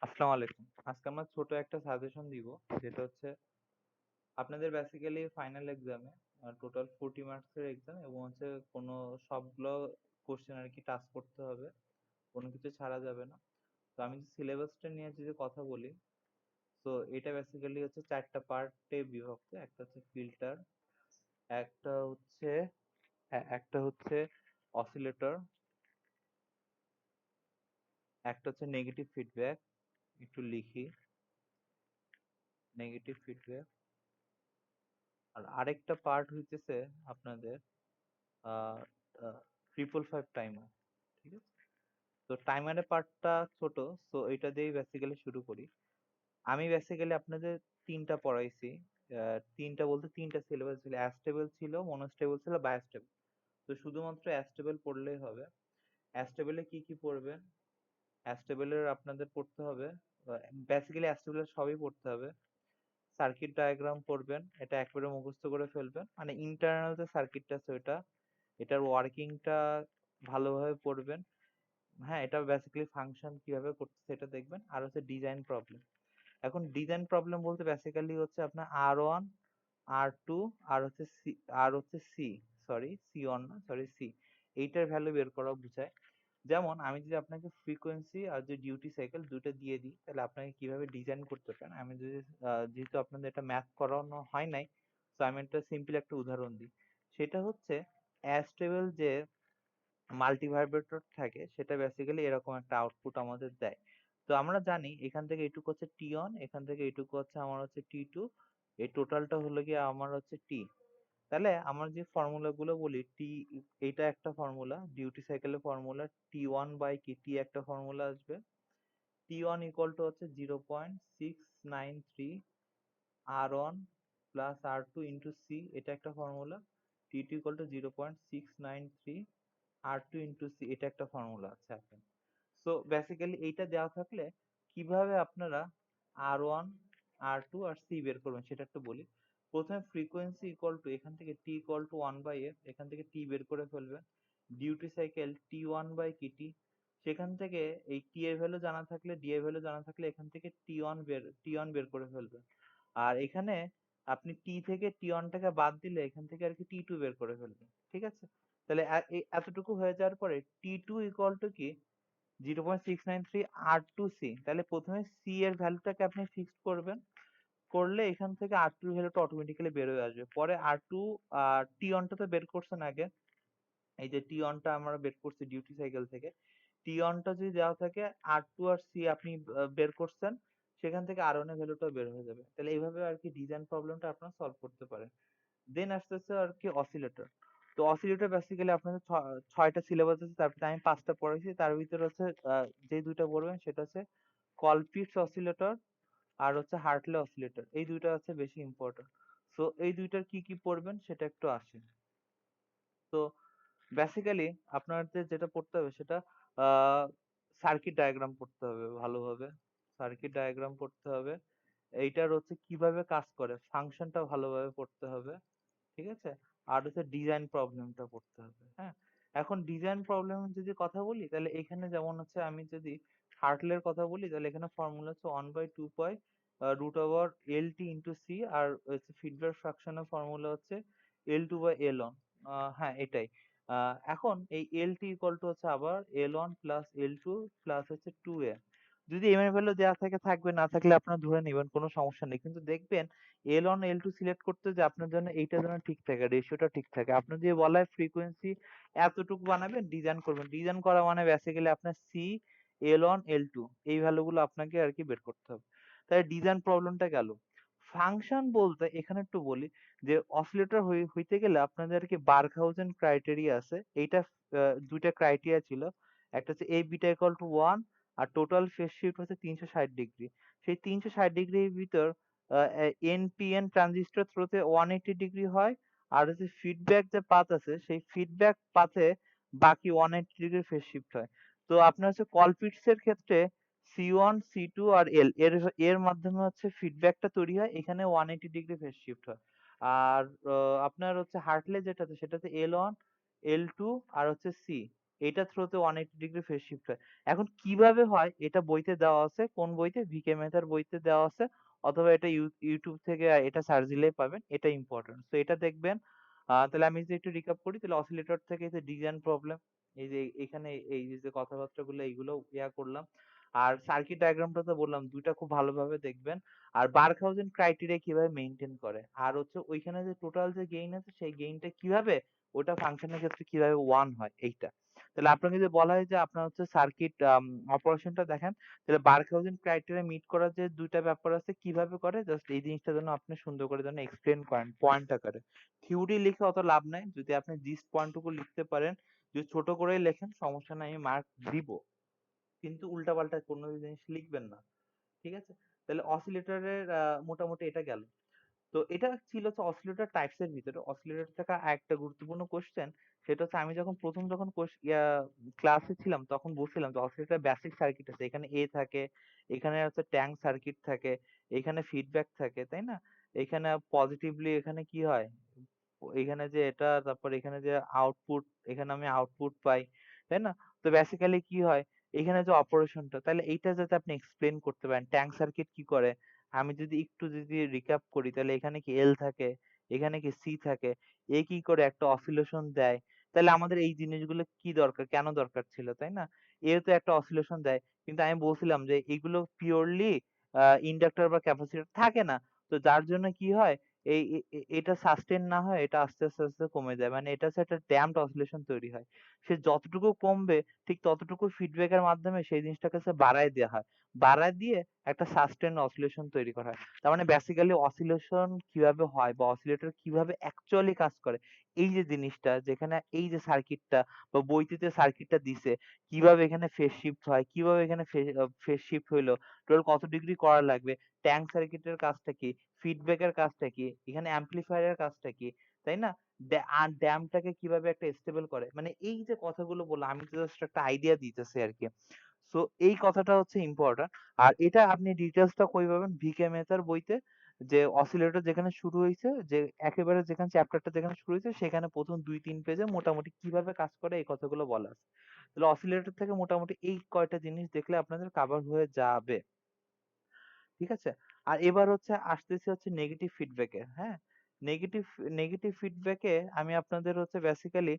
আসসালামু আলাইকুম। আজকে আমরা ছোট একটা সাজেশন দিব, যেটা হচ্ছে আপনাদের বেসিক্যালি ফাইনাল এক্সামে টোটাল 40 মার্কসের এক্সাম এবং হচ্ছে কোনো সবগুলো কোশ্চেন আর কি টাচ করতে হবে, কোনো কিছু ছাড়া যাবে না। তো আমি সিলেবাসটা নিয়ে যদি কথা বলি, তো এটা বেসিক্যালি হচ্ছে চারটা পার্টে বিভক্ত। একটা হচ্ছে ফিল্টার, একটা হচ্ছে একটা হচ্ছে অসিলেটর, একটা হচ্ছে নেগেটিভ ফিডব্যাক, একটু লিখি নেগেটিভ ফিডব্যাক, আর আরেকটা পার্ট হইতেছে আপনাদের ট্রিপল ফাইভ টাইমার। ঠিক আছে, তো টাইমারের পার্টটা ছোট, তো এটা দিয়েই বেসিক্যালি শুরু করি। আমি বেসিক্যালি আপনাদের তিনটা পড়াইছি। তিনটা বলতে তিনটা সিলেবাস ছিল, অ্যাস্টেবল ছিল, মনোস্টেবল ছিল, বায়োস্টেবল। তো শুধুমাত্র অ্যাস্টেবল পড়লেই হবে। অ্যাস্টেবলে কি কি পড়বেন? অ্যাস্টেবলের আপনাদের পড়তে হবে, বেসিক্যালি অ্যাস্টেবলের সবই পড়তে হবে। সার্কিট ডায়াগ্রাম পড়বেন, এটা একবারে মুখস্থ করে ফেলবেন, মানে ইন্টারনাল যে সার্কিটটা আছে ওইটা, এটার ওয়ার্কিংটা ভালোভাবে পড়বেন। হ্যাঁ, এটা বেসিক্যালি ফাংশন কিভাবে করতেছে এটা দেখবেন। আর হচ্ছে ডিজাইন প্রবলেম। এখন ডিজাইন প্রবলেম বলতে বেসিক্যালি হচ্ছে আপনার R1, R2, আর হচ্ছে সি, আর হচ্ছে সি, সরি C1 না, সরি সি, এইটার ভ্যালু বের করা বোঝায়। যেমন আমি যদি আপনাকে ফ্রিকোয়েন্সি আর যে ডিউটি সাইকেল দুটো দিয়ে দিই, তাহলে আপনাকে কিভাবে ডিজাইন করতে পারেন, আমি যদি যেহেতু আপনাদের এটা ম্যাথ করানো হয় নাই, তো আমি একটা সিম্পল একটা উদাহরণ দিই। সেটা হচ্ছে অ্যাস্টেবল যে মাল্টিভাইব্রেটর থাকে, সেটা বেসিক্যালি এরকম একটা আউটপুট আমাদের দেয়। তো আমরা জানি এখান থেকে এইটুকু হচ্ছে টি অন, এখান থেকে এইটুকু হচ্ছে আমার হচ্ছে টি টু, এই টোটালটা হলো গিয়ে আমার হচ্ছে টি। তাহলে আমার যে ফর্মুলা গুলো বলি, টি, এটা একটা ফর্মুলা, ডিউটি সাইকেলের ফর্মুলা, টি ওয়ান বাই কি, টি একটা ফর্মুলা আসবে, টি ওয়ান ইকুয়াল টু হচ্ছে 0.693 R one plus R two into C, এটা একটা formula, T two equal to 0.693 R two into C, এটা একটা ফর্মুলা আছে আপনার। সো বেসিক্যালি এইটা দেওয়া থাকলে কিভাবে আপনারা আর ওয়ান, আর টু আর সি বের করবেন সেটা একটু বলি। প্রথমে ফ্রিকোয়েন্সি ইকুয়াল টু, এখান থেকে T equal to one by F, এখান থেকে টি বের করে ফেলবেন। Duty cycle T one by কি টি, সেখান থেকে এই টি এর ভ্যালু জানা থাকলে, ডি এর ভ্যালু জানা থাকলে এখান থেকে টি ওয়ান বের করে ফেলবেন। আর এখানে আপনি টি থেকে টি ওয়ানটাকে বাদ দিলে এখান থেকে আর কি টি টু বের করে ফেলবেন। ঠিক আছে, তাহলে এতটুকু হয়ে যাওয়ার পরে টি টু ইকুয়াল টু কি, 0.693 আর টু সি। তাহলে প্রথমে সি এর ভ্যালুটাকে আপনি ফিক্সড করবেন, করলে এখান থেকে আর টু ভ্যালুটা অটোমেটিক্যালি বের হয়ে আসবে। পরে আর টু, টি অনটা তো বের করছেন আগে, এই যে টি অনটা আমরা বের করছি ডিউটি সাইকেল থেকে, টি অনটা যদি দেওয়া থাকে, আর টু আর সি আপনি বের করছেন, সেখান থেকে আর ওয়ান এর ভ্যালুটা বের হয়ে যাবে। তাহলে এইভাবে আর কি ডিজাইন প্রবলেমটা আপনারা সলভ করতে পারেন। দেন আসতেছে আর কি অসিলেটর। তো অসিলেটর বেসিক্যালি আপনাদের ছয়টা সিলেবাস আছে, তার ভিতরে আমি পাঁচটা পড়াইছি। তার ভিতরে হচ্ছে যে দুইটা পড়বেন সেটা হচ্ছে কলপিটস অসিলেটর আর হচ্ছে হার্টলে অসিলেটর, এই দুইটা হচ্ছে বেশি ইম্পর্টেন্ট। সো এই দুইটার কি কি পড়বেন সেটা একটু আসেন। তো বেসিক্যালি আপনাদের যেটা পড়তে হবে সেটা সার্কিট ডায়াগ্রাম পড়তে হবে ভালোভাবে, সার্কিট ডায়াগ্রাম পড়তে হবে, এইটার হচ্ছে কিভাবে কাজ করে ফাংশনটা ভালোভাবে পড়তে হবে। ঠিক আছে, আর হচ্ছে ডিজাইন প্রবলেমটা পড়তে হবে। হ্যাঁ, এখন ডিজাইন প্রবলেম যদি কথা বলি, তাহলে এখানে যেমন হচ্ছে আমি যদি হার্টলের কথা বলি, তাহলে এখানে ফর্মুলা হচ্ছে 1/2 পাই রুট ওভার এল টি ইন্টু সি, আর হচ্ছে ফিডব্যাক ফ্রাকশনের ফর্মুলা হচ্ছে L two by L one. হ্যাঁ এটাই। এখন এই এল টি ইকুয়াল টু হচ্ছে আবার L one plus L two plus হচ্ছে টু এ। যদি এম এর ভ্যালু দেওয়া থাকে থাকবে, না থাকলে আপনারা ধরে নেবেন, কোনো সমস্যা নেই। কিন্তু দেখবেন L one L two select করতে যে আপনার জন্য এইটা যেন ঠিক থাকে, রেশিওটা ঠিক থাকে। আপনার যদি বলা হয় ফ্রিকোয়েন্সি এতটুকু বানাবেন, ডিজাইন করবেন, ডিজাইন করা মানে বেসিক্যালি আপনার সি, এল ওয়ান, এল টু, এই ভ্যালুগুলো আপনাকে আর কি বের করতে হবে। তাই ডিজাইন প্রবলেমটা গেল। ফাংশন বলতে এখানে একটু বলি, যে অসিলেটর হইতে গেলে আপনাদের কি বার্কহাউজেন ক্রাইটেরিয়া আছে। এইটা দুইটা ক্রাইটেরিয়া ছিল, একটা হচ্ছে A beta equal to one, আর টোটাল ফেজ শিফট হচ্ছে 360 ডিগ্রি। সেই 360 ডিগ্রির ভিতর এনপিএন ট্রানজিস্টর থ্রোতে 180 ডিগ্রি হয়, আর হচ্ছে ফিডব্যাক যে পাথ আছে সেই ফিডব্যাক পাথে বাকি 180 ডিগ্রি ফেজ শিফট হয়। তো আপনার হচ্ছে কলপিটস এর ক্ষেত্রে সি ওয়ান, সি টু আর এল এর এর মাধ্যমে হচ্ছে ফিডব্যাকটা তৈরি হয়, এখানে 180 ডিগ্রি ফেজ শিফট হয়। আর আপনার হচ্ছে হার্টলে যেটা আছে সেটাতে এল ওয়ান, এল টু আর হচ্ছে সি, এটা থ্রোতে 180 ডিগ্রি ফেজ শিফট হয়। এখন কিভাবে হয় এটা বইতে দেওয়া আছে, কোন বইতে? ভিকে মেথার বইতে দেওয়া আছে, অথবা এটা ইউটিউব থেকে এটা সার্চ দিলেই পাবেন, এটা ইম্পর্টেন্ট। তো এটা দেখবেন। তাহলে আমি যদি একটু রিকাপ করি, তাহলে অসিলেটর থেকে এই যে ডিজাইন প্রবলেম, এই যে এখানে এই যে কথাবার্তাগুলো এইগুলো ইয়া করলাম। আর সার্কিট ডায়াগ্রামটা তো বললাম, দুইটা খুব ভালোভাবে দেখবেন। আর বার্কহাউজেন ক্রাইটেরিয়া কিভাবে মেনটেন করে, আর হচ্ছে ওইখানে যে টোটাল যে গেইন আছে সেই গেইনটা কিভাবে ওটা ফাংশনের ক্ষেত্রে কিভাবে ওয়ান হয় এইটা। তাহলে আপনাকে যদি বলা হয় যে আপনার হচ্ছে সার্কিট অপারেশনটা দেখেন, তাহলে বার্কহাউজেন ক্রাইটেরিয়া মিট করার যে দুইটা ব্যাপার আছে কিভাবে করে, জাস্ট এই জিনিসটা যেন আপনি সুন্দর করে যেন এক্সপ্লেন করেন পয়েন্ট আকারে। থিওরি লিখে অত লাভ নাই, যদি আপনি জিস্ট পয়েন্টটুকু লিখতে পারেন, যদি ছোট করে লেখেন সমস্যা নাই, আমি মার্ক দিব, কিন্তু উল্টাপাল্টা কোনো জিনিস লিখবেন না। ঠিক আছে? তাহলে অসিলেটরের মোটামুটি এটা গেল। তো এটা ছিল হচ্ছে অসিলেটর টাইপস এর ভিতরে। অসিলেটর থেকে আরেকটা গুরুত্বপূর্ণ কোশ্চেন, সেটা হচ্ছে আমি যখন প্রথম ক্লাসে ছিলাম তখন বলছিলাম যে অসিলেটর বেসিক সার্কিট আছে, এখানে এ থাকে, এখানে হচ্ছে ট্যাঙ্ক সার্কিট থাকে, এখানে ফিডব্যাক থাকে, তাই না? এখানে পজিটিভলি এখানে কি হয়, এখানে যে এটা, তারপর এখানে যে আউটপুট, এখানে আমি আউটপুট পাই, তাই না? তো বেসিক্যালি কি হয়, এখানে যে অপারেশনটা, তাহলে এইটা যাতে আপনি এক্সপ্লেন করতে পারেন ট্যাঙ্ক সার্কিট কি করে। আমি যদি রিক্যাপ করি, তাহলে এখানে কি এল থাকে, এখানে কি সি থাকে, এ কি করে একটা অসিলেশন দেয়, তাহলে আমাদের এই জিনিসগুলো কি দরকার, কেন দরকার ছিল, তাই না? এ তো একটা অসিলেশন দেয়, কিন্তু আমি বলছিলাম যে এগুলো পিওরলি ইন্ডাক্টর বা ক্যাপাসিটর থাকে না। তো যার জন্য কি হয়, এটা সাস্টেন না হয়, এটা আস্তে আস্তে আস্তে কমে যায়, মানে এটা হচ্ছে একটা ড্যাম্পড অসিলেশন তৈরি হয়। সে যতটুকু কমবে ঠিক ততটুকু ফিডব্যাকের মাধ্যমে সেই জিনিসটাকে সে বাড়ায় দেওয়া হয়, বাড়ায় দিয়ে একটা সাস্টেন অসিলেশন তৈরি করা হয়। তার মানে বেসিক্যালি অসিলেশন কিভাবে হয় বা অসিলেটর কিভাবে অ্যাকচুয়ালি কাজ করে, এই যে জিনিসটা যেখানে এই যে সার্কিটটা বা বইতে যে সার্কিটটা দিছে, কিভাবে এখানে ফেজ শিফট হয়, কিভাবে এখানে ফেজ শিফট হইলো, টোটাল কত ডিগ্রি করা লাগবে, ট্যাঙ্ক সার্কিটের কাজটা কি, ফিডব্যাকের কাজটা কি, এখানে অ্যাম্পলিফায়ারের কাজটা কি, তাই না? আর ড্যাম্পটাকে কিভাবে একটা স্টেবল করে, মানে এই যে কথাগুলো বললাম, আমি জাস্ট একটা আইডিয়া দিতেছি আর কি। সো এই কথাটা হচ্ছে ইম্পর্টেন্ট। আর এটা আপনি ডিটেলসটা কই পাবেন? ভিকে মেথার বইতে, যে অসিলেটর যেখানে শুরু হয়েছে, যে একেবারে যেখানে চ্যাপ্টারটা যেখানে শুরু হয়েছে সেখানে প্রথম 2-3 পেজে মোটামুটি কিভাবে কাজ করে এই কথাগুলো বলা আছে। তাহলে অসিলেটর থেকে মোটামুটি এই কয়টা জিনিস দেখলে আপনাদের কাভার হয়ে যাবে। ঠিক আছে? আর এবার হচ্ছে আসতেছি হচ্ছে নেগেটিভ ফিডব্যাকে, হ্যাঁ? নেগেটিভ নেগেটিভ ফিডব্যাকে আমি আপনাদের হচ্ছে বেসিক্যালি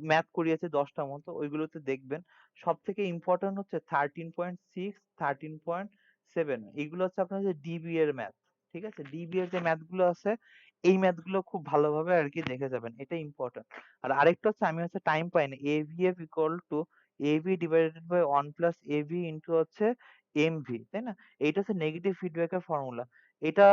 ম্যাথ করিয়েছি 10টা মতো, ওইগুলোতে দেখবেন। সবথেকে ইম্পর্টেন্ট হচ্ছে 13.6, 13.7, এইগুলো হচ্ছে আপনার যে ডিবি এর ম্যাথ। ঠিক আছে? ডিবি এর যে ম্যাথগুলো আছে, এই ম্যাথগুলো খুব ভালোভাবে আর কি দেখে যাবেন, এটা ইম্পর্টেন্ট। আর আরেকটা হচ্ছে, আমি হচ্ছে টাইম পাইনি, AVF equal to AB divided by 1 plus AB into হচ্ছে এমভি, তাই না? এইটা হচ্ছে নেগেটিভ ফিডব্যাকের ফর্মুলা। এটা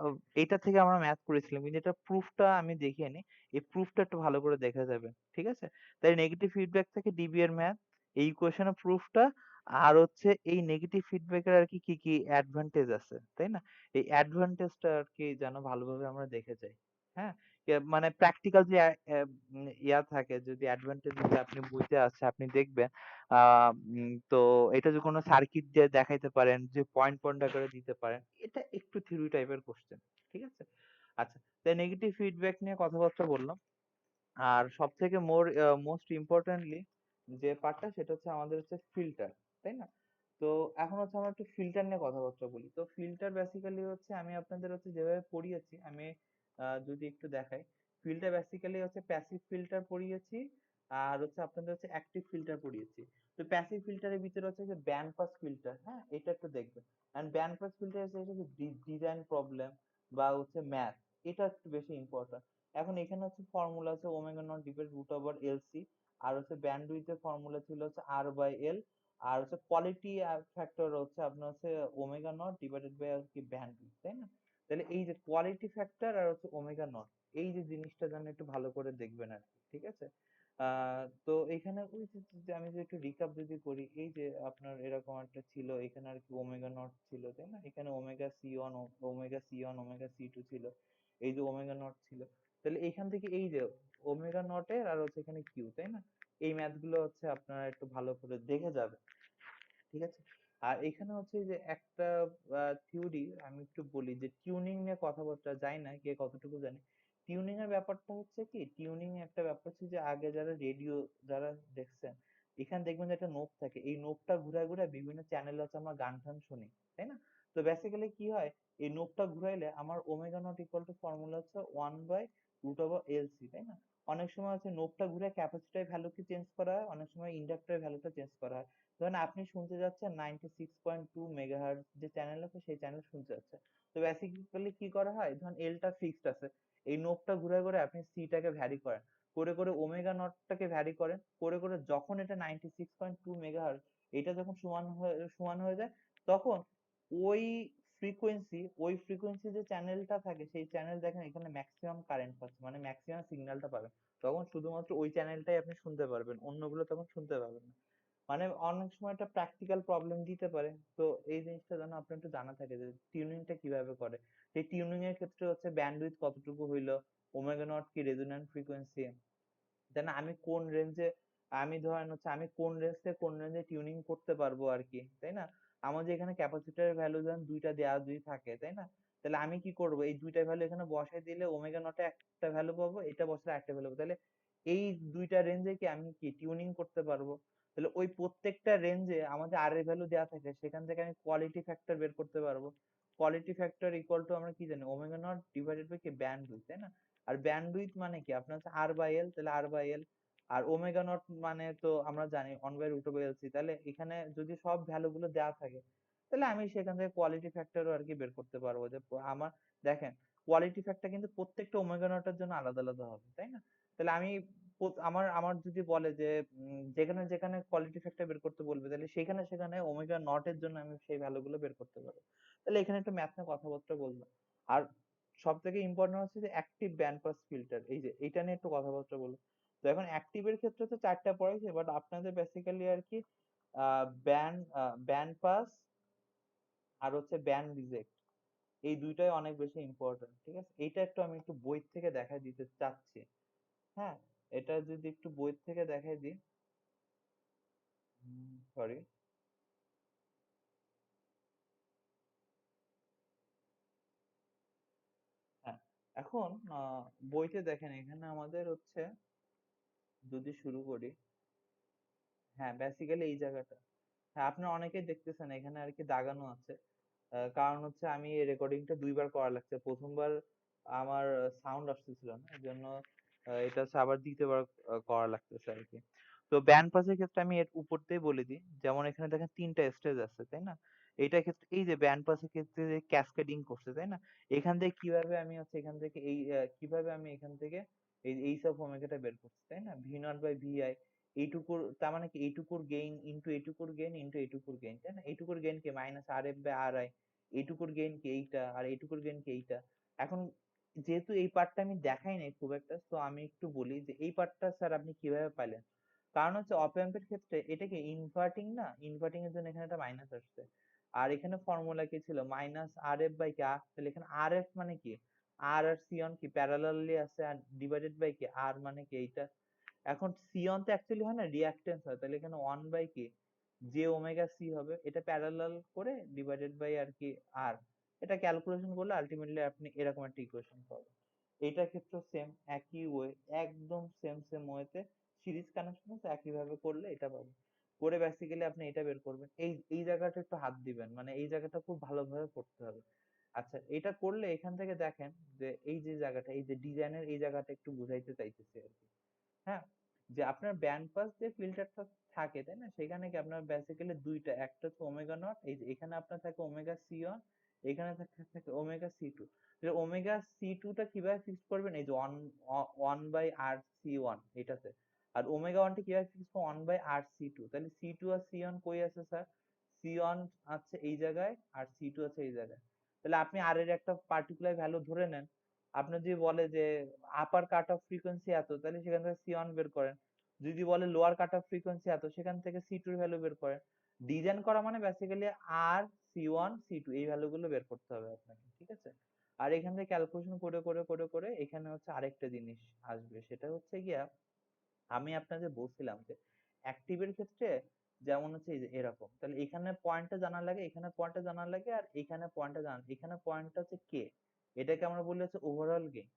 আহ, এটা থেকে আমরা ম্যাথ করেছিলাম, কিন্তু এটা প্রুফটা আমি দেখিনি। এই প্রুফটা একটু ভালো করে দেখা যাবে। ঠিক আছে? তাই নেগেটিভ ফিডব্যাক থেকে ডিবি এর ম্যাথ, এই ইকুয়েশনের প্রুফটা, আর হচ্ছে এই নেগেটিভ ফিডব্যাকের আর কি কি কি অ্যাডভান্টেজ আছে, তাই না? এই অ্যাডভান্টেজটা আর কি যেন ভালোভাবে আমরা দেখে যাই। হ্যাঁ, মানে প্র্যাকটিক্যাল যে ইয়া থাকে, যদি অ্যাডভান্টেজ যদি আপনি বইতে আছে আপনি দেখবেন, তো এটা যদি কোনো সার্কিট দিয়ে দেখাইতে পারেন, যে পয়েন্ট পয়েন্ট আকারে দিতে পারেন, এটা একটু থিওরি টাইপের কোশ্চেন। ঠিক আছে? আচ্ছা, তাই নেগেটিভ ফিডব্যাক নিয়ে কথাবার্তা বললাম। আর সব থেকে মোস্ট ইম্পর্টেন্টলি যে পার্টটা, সেটা হচ্ছে আমাদের হচ্ছে ফিল্টার, তাই না? তো এখন হচ্ছে আমরা একটু ফিল্টার নিয়ে কথাবার্তা বলি। তো ফিল্টার বেসিক্যালি হচ্ছে, আমি আপনাদের হচ্ছে যেভাবে পড়িয়েছি, আমি যদি একটু দেখাই, ফিল্টার বেসিক্যালি হচ্ছে প্যাসিভ ফিল্টার পড়িয়েছি, আর হচ্ছে আপনাদের হচ্ছে অ্যাক্টিভ ফিল্টার পড়িয়েছি। তো প্যাসিভ ফিল্টারের ভিতরে হচ্ছে যে ব্যান্ড পাস ফিল্টার, হ্যাঁ, এটা একটু দেখবেন। এন্ড ব্যান্ড পাস ফিল্টার হচ্ছে ডিজাইন প্রবলেম বা হচ্ছে ম্যাথ, এটা একটু বেশি ইম্পর্টেন্ট। এখন এখানে হচ্ছে ফর্মুলা আছে omega not divide root over LC, আর হচ্ছে ব্যান্ডউইথের ফর্মুলা ছিল হচ্ছে আর বাই এল, আর হচ্ছে কোয়ালিটি ফ্যাক্টর হচ্ছে আপনার হচ্ছে ওমেগা নট ডিভাইডেড বাই আর কি ব্যান্ডউইথ, তাই না? তাহলে এই যে কোয়ালিটি ফ্যাক্টর আর হচ্ছে ওমেগা নট, এই যে জিনিসটা যেন একটু ভালো করে দেখবেন আর কি। ঠিক আছে? তো এখানে ওই যে আমি যে একটু রিকাপ যদি করি, এই যে আপনার এরকম একটা ছিল, এখানে আর কি ওমেগা নট ছিল, তাই না? এখানে omega C one, omega C one, omega C two ছিল, এই যে ওমেগা নট ছিল। তাহলে এখান থেকে এই যে ওমেগা নটের আর হচ্ছে এখানে কিউ, তাই না? এই ম্যাথ গুলো হচ্ছে আপনারা একটু ভালো করে দেখে যাবেন। ঠিক আছে? আর এখানে হচ্ছে যে একটা থিওরি আমি একটু বলি, যে টিউনিং নিয়ে কথাবার্তা যায় না কে কতটুকু জানে। টিউনিং এর ব্যাপারটা হচ্ছে কি, টিউনিং একটা ব্যাপার হচ্ছে যে আগে যারা রেডিও যারা দেখছেন, এখানে দেখবেন যে একটা নোব থাকে, এই নোবটা ঘুরায় ঘুরায় বিভিন্ন চ্যানেল আছে আমরা গান টান শুনি, তাই না? তো বেসিক্যালি কি হয়, এই নোবটা ঘুরাইলে আমার omega not equal to formula হচ্ছে 1/√LC, তাই না? অনেক সময় হচ্ছে নোবটা ঘুরে ক্যাপাসিটর ভ্যালুকে চেঞ্জ করা হয়, অনেক সময় ইন্ডাক্টরের ভ্যালুটা চেঞ্জ করা হয়। ধরেন আপনি শুনতে যাচ্ছেন 96.2 মেগাহার্টজ যে চ্যানেল আছে সেই চ্যানেল শুনতে যাচ্ছে, তো বেসিক্যালি কি করা হয়, ধরেন এলটা ফিক্সড আছে, এই নোবটা ঘুরে ঘুরে আপনি সিটাকে ভ্যারি করেন, করে করে ওমেগা নটটাকে ভ্যারি করেন, করে করে যখন এটা 96.2 মেগাহার্টজ এটা যখন সমান হয়ে যায়, তখন ওই ওই ফ্রিকোয়েন্সি যে চ্যানেলটা থাকে সেই চ্যানেল দেখেন এখানে ম্যাক্সিমাম কারেন্ট পাচ্ছে, মানে ম্যাক্সিমাম সিগন্যালটা পাবেন, তখন শুধুমাত্র ওই চ্যানেলটাই আপনি শুনতে পারবেন, অন্যগুলো তখন শুনতে পারবেন না। মানে অনেক সময় একটা প্র্যাকটিক্যাল প্রবলেম দিতে পারে। তো এই জিনিসটা যেন আপনার একটু জানা থাকে যে টিউনিংটা কিভাবে করে। সেই টিউনিং এর ক্ষেত্রে হচ্ছে ব্যান্ডউইথ কতটুকু হইলো, ওমেগা নট কি রেজোন্যান্ট ফ্রিকোয়েন্সি, দেন আমি ধরেন হচ্ছে আমি কোন রেঞ্জ থেকে কোন রেঞ্জে টিউনিং করতে পারবো আর কি, তাই না? আমার যে এখানে ক্যাপাসিটরের ভ্যালু ধরেন দুইটা দেয়া দুই থাকে, তাই না? তাহলে আমি কি করব, এই দুইটা ভ্যালু এখানে বসাই দিলে ওমেগা নটে একটা ভ্যালু পাবো, এটা বসালে একটা ভ্যালু পাবো, তাহলে এই দুইটা রেঞ্জে কি আমি কি টিউনিং করতে পারবো। তাহলে ওই প্রত্যেকটা রেঞ্জে আমাদের আর এর ভ্যালু দেওয়া থাকে, সেখান থেকে আমি কোয়ালিটি ফ্যাক্টর বের করতে পারবো। কোয়ালিটি ফ্যাক্টর ইকুয়াল টু আমরা কি জানি, ওমেগা নট ডিভাইডেড বাই কি ব্যান্ডউইথ, তাই না? আর ব্যান্ডউইথ মানে কি আপনার হচ্ছে R/L, তাহলে R/L। আর ওমেগা নট মানে তো আমরা জানি 1/√LC, তাহলে এখানে যদি সব ভ্যালু গুলো দেওয়া থাকে, তাহলে আমি সেখান থেকে কোয়ালিটি ফ্যাক্টরও আর কি বের করতে পারবো যে আমার, দেখেন কোয়ালিটি ফ্যাক্টর কিন্তু প্রত্যেকটা ওমেগা নটের জন্য আলাদা আলাদা হবে, তাই না? তাহলে আমি আমার আমার যদি বলে যে যেখানে যেখানে কোয়ালিটি ফ্যাক্টর বের করতে বলবে, তাহলে সেখানে সেখানে ওমেগা নট এর জন্য আমি সেই ভ্যালু গুলো বের করতে পারবো। তাহলে এখানে একটু ম্যাথ নিয়ে কথাবার্তা বলবো। আর সব থেকে ইম্পর্টেন্ট হচ্ছে যে অ্যাক্টিভ ব্যান্ড পাস ফিল্টার, এই যে এইটা নিয়ে একটু কথাবার্তা বলবো। তো এখন অ্যাক্টিভ এর ক্ষেত্রে তো চারটা পড়াইছে, বাট আপনাদের বেসিক্যালি আর কি ব্যান্ড পাস আর হচ্ছে ব্যান্ড রিজেক্ট, এই দুইটাই অনেক বেশি ইম্পর্টেন্ট, ঠিক আছে? এইটা একটু আমি একটু বই থেকে দেখাই দিতে চাচ্ছি। হ্যাঁ, এটা যদি একটু বই থেকে দেখাই দিই, সরি। হ্যাঁ, এখন বইতে দেখেন এখানে আমাদের হচ্ছে, যদি শুরু করি, হ্যাঁ বেসিক্যালি এই জায়গাটা, হ্যাঁ আপনারা অনেকেই দেখতেছেন এখানে আর কি দাগানো আছে। কারণ হচ্ছে আমি এই রেকর্ডিংটা দুইবার করা লাগছে, প্রথমবার আমার সাউন্ড আসতেছিল না, এই জন্য এটা হচ্ছে আবার দ্বিতীয়বার করা লাগতেছে আর কি। তো ব্যান্ড পাসের ক্ষেত্রে আমি এর উপর দিয়ে বলে দিই, যেমন এখানে দেখেন তিনটা স্টেজ আছে, তাই না? এইটার ক্ষেত্রে এই যে ব্যান্ড পাসের ক্ষেত্রে যে ক্যাসকেডিং করছে, তাই না? এখান থেকে কিভাবে আমি হচ্ছে এখান থেকে কিভাবে আমি এখান থেকে এই সব ওমেগাটা বের করছি, তাই না? V0/Vi, এইটুকুর তার মানে কি এইটুকুর গেইন ইনটু এইটুকুর গেইন ইনটু এইটুকুর গেইন, তাই না? এইটুকুর গেইন কি -RF/Ri, এইটুকুর গেইন কি এইটা, আর এইটুকুর গেইন কি এইটা। এখন যেহেতু এই পার্টটা আমি দেখাই নাই খুব একটা, তো আমি একটু বলি যে এই পার্টটা স্যার আপনি কিভাবে পাইলেন। কারণ হচ্ছে অপ এর ক্ষেত্রে এটা কি ইনভার্টিং না, ইনভার্টিং এর জন্য এখানে একটা মাইনাস আসছে। আর এখানে ফর্মুলা কি ছিল, -RF/R, তাহলে এখানে RF মানে কি, আর আর সিয়ন কি প্যারালালি আছে, আর ডিভাইডেড বাই কি আর মানে কি এইটা। এখন সিয়ন তো অ্যাকচুয়ালি হয় না, রিঅ্যাকটেন্স হয়, তাহলে এখানে 1/কি জে ওমেগা সি হবে, এটা প্যারালাল করে ডিভাইডেড বাই আর কি আর, এটা ক্যালকুলেশন করলে আলটিমেটলি আপনি এরকম একটা ইকুয়েশন পাবেন। এইটার ক্ষেত্রে সেম একই ওয়ে, একদম সেম সেম ওয়েতে সিরিজ কানেকশন আছে, একই ভাবে করলে এটা পাবেন। করে বেসিক্যালি আপনি এটা বের করবেন, এই এই জায়গাটা একটু হাত দিবেন, মানে এই জায়গাটা খুব ভালোভাবে করতে হবে। আচ্ছা, এটা করলে এখান থেকে দেখেন যে এই যে জায়গাটা, এই যে ডিজাইনের এই জায়গাটা একটু বুঝাইতে চাইতেছি আর কি। হ্যাঁ, যে আপনার ব্যান্ড পাস যে ফিল্টারটা থাকে, তাই না? সেখানে কি আপনার বেসিক্যালি দুইটা, একটা হচ্ছে ওমেগা নট, এই যে এখানে আপনার থাকে ওমেগা সি ওয়ান, এখানে থাকে omega C two. Omega C two টা কিভাবে ফিক্স করবেন, এই যে one by R C one এটাতে। আর ওমেগা ওয়ানটা কিভাবে ফিক্স করবেন,1/R/C2, তাহলে সি টু আর সি ওয়ান কই আছে স্যার, সি ওয়ান আছে এই জায়গায় আর সি টু আছে এই জায়গায়। তাহলে আপনি আর এর একটা পার্টিকুলার ভ্যালু ধরে নেন, আপনার যদি বলে যে আপার কাট অফ ফ্রিকোয়েন্সি এত, তাহলে সেখান থেকে সি ওয়ান বের করেন। যদি বলে লোয়ার কাট অফ ফ্রিকোয়েন্সি এত, সেখান থেকে সি টুর ভ্যালু বের করেন। ডিজাইন করা মানে বেসিক্যালি আর সি ওয়ান সি টু এই ভ্যালু গুলো বের করতে হবে আপনাকে, ঠিক আছে? আর এখান থেকে ক্যালকুলেশন করে করে করে করে এখানে হচ্ছে আরেকটা জিনিস আসবে, সেটা হচ্ছে গিয়া আমি আপনাকে বলছিলাম যে অ্যাক্টিভের ক্ষেত্রে যেমন হচ্ছে এই যে এরকম, তাহলে এখানে পয়েন্টটা জানা লাগে, এখানে পয়েন্টটা জানা লাগে, আর এখানে পয়েন্টটা জানা, এখানে পয়েন্টটা হচ্ছে কে, এটাকে আমরা বলি হচ্ছে ওভারঅল গেইন।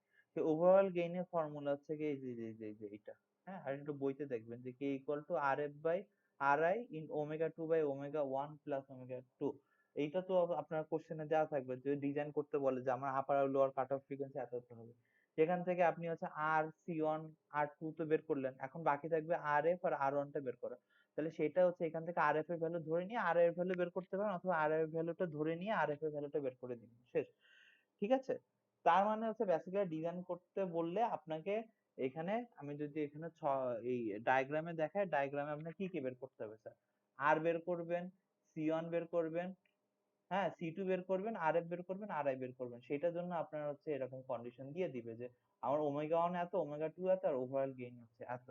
ওভারঅল গেইনের ফর্মুলা হচ্ছে কি এই যে এইটা, হ্যাঁ, আর একটু বইতে দেখবেন যে K equal to R F by R I in omega two by omega one plus omega two. এইটা তো আপনার কোশ্চেনে দেওয়া থাকবে, যদি ডিজাইন করতে বলে যে আমার আপার আর লোয়ার কাট অফ ফ্রিকোয়েন্সি এত হতে হবে, সেখান থেকে আপনি হচ্ছে আর সি ওয়ান আর টু তো বের করলেন, এখন বাকি থাকবে আর এফ আর আর ওয়ানটা বের করা। তাহলে সেটা হচ্ছে এখান থেকে আর এফ এর ভ্যালু ধরে নিয়ে আর এর ভ্যালু বের করতে পারেন, অথবা আর এর ভ্যালুটা ধরে নিয়ে আর এফ এর ভ্যালুটা বের করে দিন, শেষ। ঠিক আছে? তার মানে হচ্ছে বেসিক্যালি ডিজাইন করতে বললে আপনাকে এখানে, আমি যদি এখানে এই ডায়াগ্রামে দেখাই, ডায়াগ্রামে আপনার কি কি বের করতে হবে স্যার? আর বের করবেন, সি ওয়ান বের করবেন, হ্যাঁ, সি টু বের করবেন, আর এফ বের করবেন, আর আই বের করবেন। সেটার জন্য আপনার হচ্ছে এরকম কন্ডিশন দিয়ে দিবে যে আমার ওমেগা ওয়ান এত, ওমেগা টু এত, আর ওভারঅল গেইন হচ্ছে এত।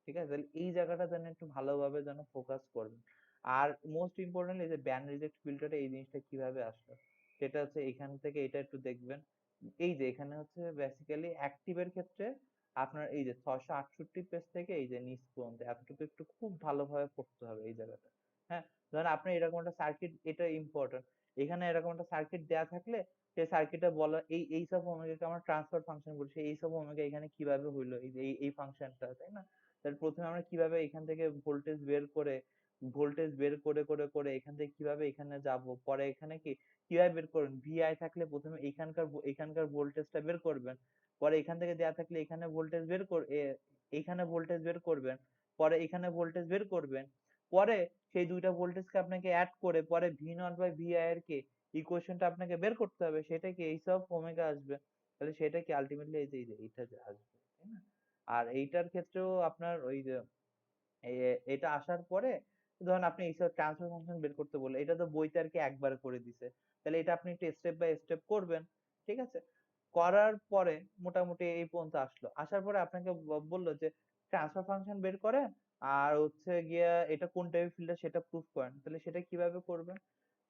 ঠিক আছে? তাহলে এই জায়গাটা যেন একটু ভালোভাবে যেন ফোকাস করবেন। আর মোস্ট ইম্পর্টেন্ট এই যে ব্যান্ড রিজেক্ট ফিল্টারে এই জিনিসটা কিভাবে আসলো, সেটা হচ্ছে এখান থেকে এটা একটু দেখবেন। এই যে এখানে হচ্ছে বেসিক্যালি অ্যাক্টিভের ক্ষেত্রে আপনার এই যে 668 পেজ থেকে এই যে নিচ পর্যন্ত এতটুকু একটু খুব ভালোভাবে পড়তে হবে এই জায়গাটা। হ্যাঁ, ধরেন আপনি এরকম একটা সার্কিট, এটা ইম্পর্টেন্ট, এখানে এরকম একটা সার্কিট দেয়া থাকলে সেই সার্কিটে বলা এই সব ওমেগাকে আমরা ট্রান্সফার ফাংশন বলছি, এই সব ওমেগা এখানে কিভাবে হইলো, এই যে এই ফাংশনটা, তাই না? তাহলে প্রথমে আমরা কিভাবে এখান থেকে ভোল্টেজ বের করে, এখান থেকে কিভাবে এখানে যাব, পরে এখানে কি কিভাবে বের করবেন, ভিআই থাকলে প্রথমে এখানকার ভোল্টেজটা বের করবেন, পরে এখান থেকে দেয়া থাকলে এখানে ভোল্টেজ এখানে ভোল্টেজ বের করবেন, পরে এখানে ভোল্টেজ বের করবেন, পরে সেই দুইটা ভোল্টেজকে আপনাকে অ্যাড করে পরে V naught by V I এর কি ইকুয়েশনটা আপনাকে বের করতে হবে, সেটা কি এইসব ওমেগা আসবে। তাহলে সেটা কি আলটিমেটলি এই যে এইটা যে আসবে, তাই না? আর এইটার ক্ষেত্রেও আপনার ওই যে এটা আসার পরে ধরেন আপনি এইসব ট্রান্সফার ফাংশন বের করতে বললে, এটা তো বইতে আর কি একবার করে দিছে, তাহলে এটা আপনি একটু স্টেপ বাই স্টেপ করবেন। ঠিক আছে? করার পরে মোটামুটি এই পর্যন্ত আসলো, আসার পরে আপনাকে বললো যে ট্রান্সফার ফাংশন বের করেন, আর হচ্ছে গিয়া এটা কোন টাইপের ফিল্টার সেটা প্রুফ করেন। তাহলে সেটা কিভাবে করবেন?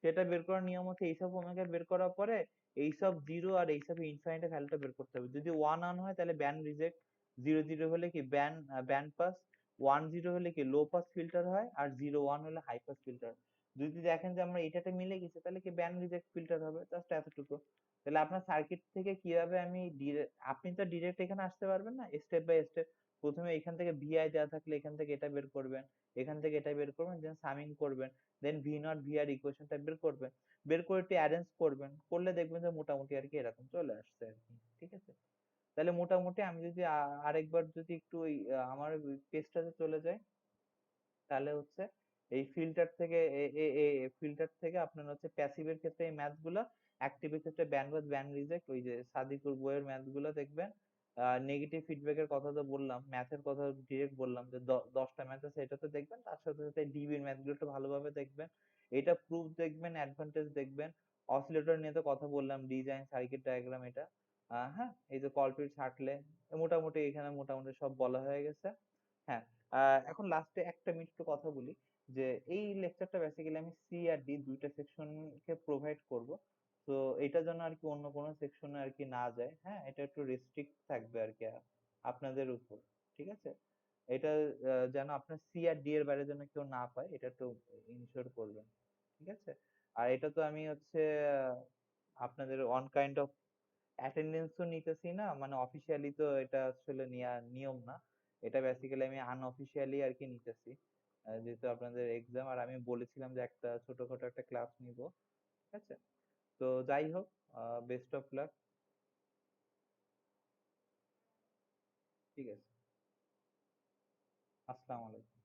সেটা বের করার নিয়ম হচ্ছে এইসব ওমেগা বের করার পরে এইসব জিরো আর এইসব ইনফাইনাইট ভ্যালুটা বের করতে হবে। যদি ওয়ান অন হয় তাহলে ব্যান্ড রিজেক্ট, জিরো জিরো হলে কি ব্যান্ড পাস, ওয়ান জিরো হলে কি লো পাস ফিল্টার হয়, আর জিরো ওয়ান হলে হাই পাস ফিল্টার। যদি দেখেন যে আমরা এটাতে মিলে গেছে তাহলে কি ব্যান্ড রিজেক্ট ফিল্টার হবে, জাস্ট এতটুকু। তাহলে আপনার সার্কিট থেকে কিভাবে আমি আপনি তো ডিরেক্ট এখানে আসতে পারবেন না, স্টেপ বাই স্টেপ প্রথমে এখান থেকে ভিআই দেওয়া থাকলে এখান থেকে এটা বের করবেন, এখান থেকে এটা বের করবেন, দেন সামিং করবেন, দেন ভি নট ভি আর ইকুয়েশনটা বের করবেন, বের করে একটু অ্যারেঞ্জ করবেন, করলে দেখবেন যে মোটামুটি আর কি এরকম চলে আসছে আর কি। ঠিক আছে? তাহলে মোটামুটি আমি যদি আরেকবার যদি একটু ওই আমার পেজটাতে চলে যাই, তাহলে হচ্ছে এই ফিল্টার থেকে আপনার হচ্ছে প্যাসিভের ক্ষেত্রে এই ম্যাথ গুলো, অ্যাক্টিভের ক্ষেত্রে ব্যান্ড পাস ব্যান্ড রিজেক্ট, ওই যে সাদিকুর বইয়ের ম্যাথ গুলো দেখবেন। নেগেটিভ ফিডব্যাকের কথা তো বললাম, ম্যাথের কথা ডিরেক্ট বললাম যে 10টা ম্যাথ আছে, এটা তো দেখবেন, তার সাথে সাথে ডিবির ম্যাথ গুলো একটু ভালোভাবে দেখবেন, এটা প্রুফ দেখবেন, অ্যাডভান্টেজ দেখবেন। অসিলেটর নিয়ে তো কথা বললাম, ডিজাইন, সার্কিট ডায়াগ্রাম, এটা হ্যাঁ, এই যে কলপিট ছাঁটলে, মোটামুটি এখানে মোটামুটি সব বলা হয়ে গেছে। হ্যাঁ, এখন লাস্টে একটা মিনিট একটু কথা বলি যে এই লেকচারটা বেসিক্যালি আমি সি আর ডি দুইটা সেকশন কে প্রোভাইড করব। তো এটা যেন আর কি অন্য কোনো সেকশনে আর কি না যায়, হ্যাঁ, এটা একটু রেস্ট্রিক্ট থাকবে আর কি আপনাদের উপর। ঠিক আছে? এটা যেন আপনার সি আর ডি এর বাইরে যেন কেউ না পায়, এটা একটু ইনশিওর করবেন। ঠিক আছে? আর এটা তো আমি হচ্ছে আহ, আপনাদের অন কাইন্ড অফ অ্যাটেন্ডেন্সও নিতেছি না, মানে অফিসিয়ালি তো এটা আসলে নেওয়া নিয়ম না, এটা বেসিক্যালি আমি আনঅফিসিয়ালি আর কি নিতেছি, যেহেতু আপনাদের এক্সাম, আর আমি বলেছিলাম যে একটা ছোটখাটো একটা ক্লাস নিব। ঠিক আছে? তো যাই হোক, বেস্ট অফ লাক। ঠিক আছে, আসসালামু আলাইকুম।